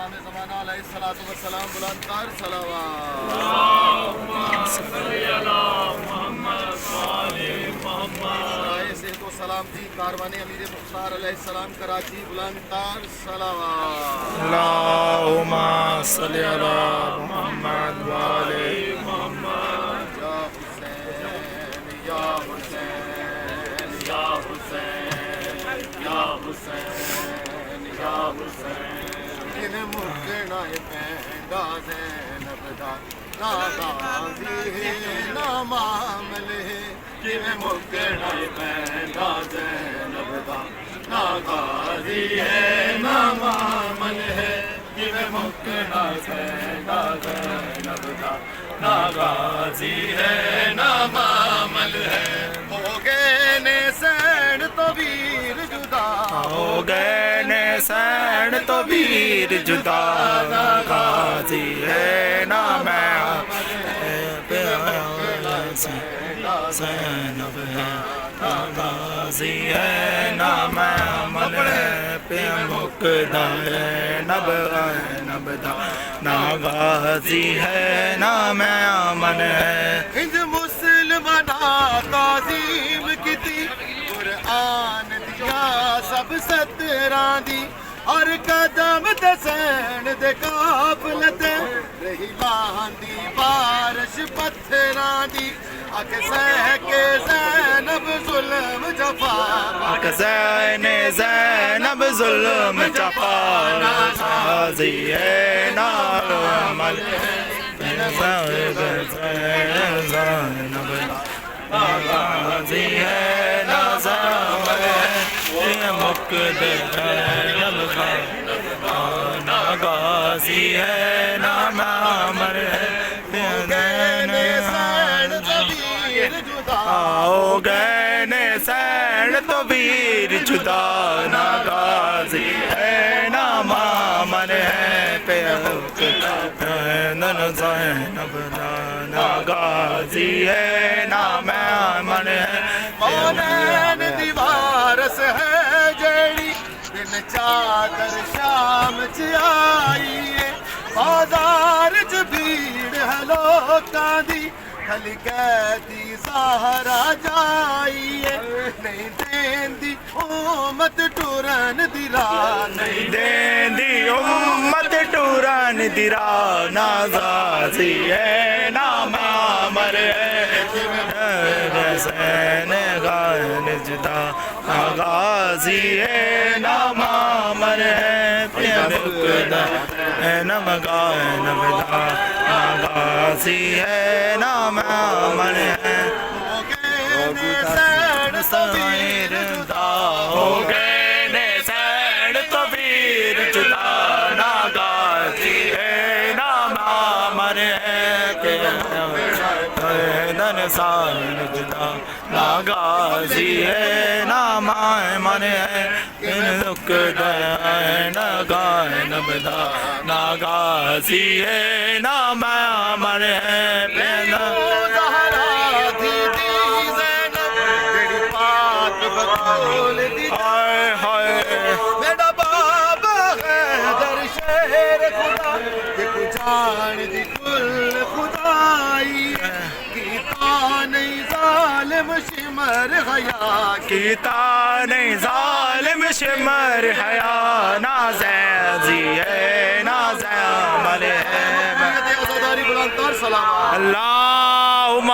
امام زمانہ علیہ الصلوۃ والسلام بلند تر صلوات صحت و سلامتی کاروان امیر مختار علیہ السلام کراچی بلند تر صلوات اللہم صلی علی محمد و آل محمد یا حسین یا حسین یا حسین یا حسین جن مکنا پینڈا زینب دا نا غازی ہے نا معامل ہے جن مکنا پینڈا زینب دا نا غازی ہے نا معامل ہے جن مکنا پینڈا زینب دا نا غازی ہے نا معامل ہے ہو گئے نے سین تو ویر جدا ہو گئے نے سین تو ویر جدا غازی ہے نا میں زینب ہے غازی ہے نا میں عمل ہے پہ مقدہ ہے نب دا نا غازی ہے نا میں عمل ہے ہند مسلمانہ تعظیم کیتی قرآن دیا سب ستراں دی اور قدم تے سین دے قافلے تے رہی لاندی بارش پتھراں دی اک سہ کے زینب ظلم جفا اک زینب ظلم جفا غازی ہے نا عمل زینب غازی ہے نا عمل ہے مقدر نا غازی ہے نا عمل ہے ہو گئے نے سین تو ویر جدا نا غازی ہے نا معمر ہے پہ زینب نا غازی ہے نا معمر ہے مونین دیوار سے ہے جیڑی بن چادر شام چ آئی ہے بازار چ بھیڑ ہے لوکاں دی ہلکیتی سہارا جائی ہے نہیں دیندی امت ٹورن دی راہ نہیں دیندی امت ٹورن دی راہ نا غازی ہے نا معمر ہے حسین غائن جدا نا غازی ہے نا معمر ہے مقدہ ہے نا غائن بدا نا غازی ہے نا معمر ہے ہو گئے نے سین تو ویر جدا نا غازی ہے نا معمر ہے سین جدا نا غازی ہے نا معمر ہے رک دے نا غائن بدا نا غازی ہے نا معمر ہے ہائے ہائے میرا بابا ہے در شہر خدا کہ جان دی کل خدائی کیتا نہیں ظالم شمر حیا کیتا نہیں ظالم شمر حیا نا غازی ہے نا عمل ہے عزاداری بلند تر سلام اللہم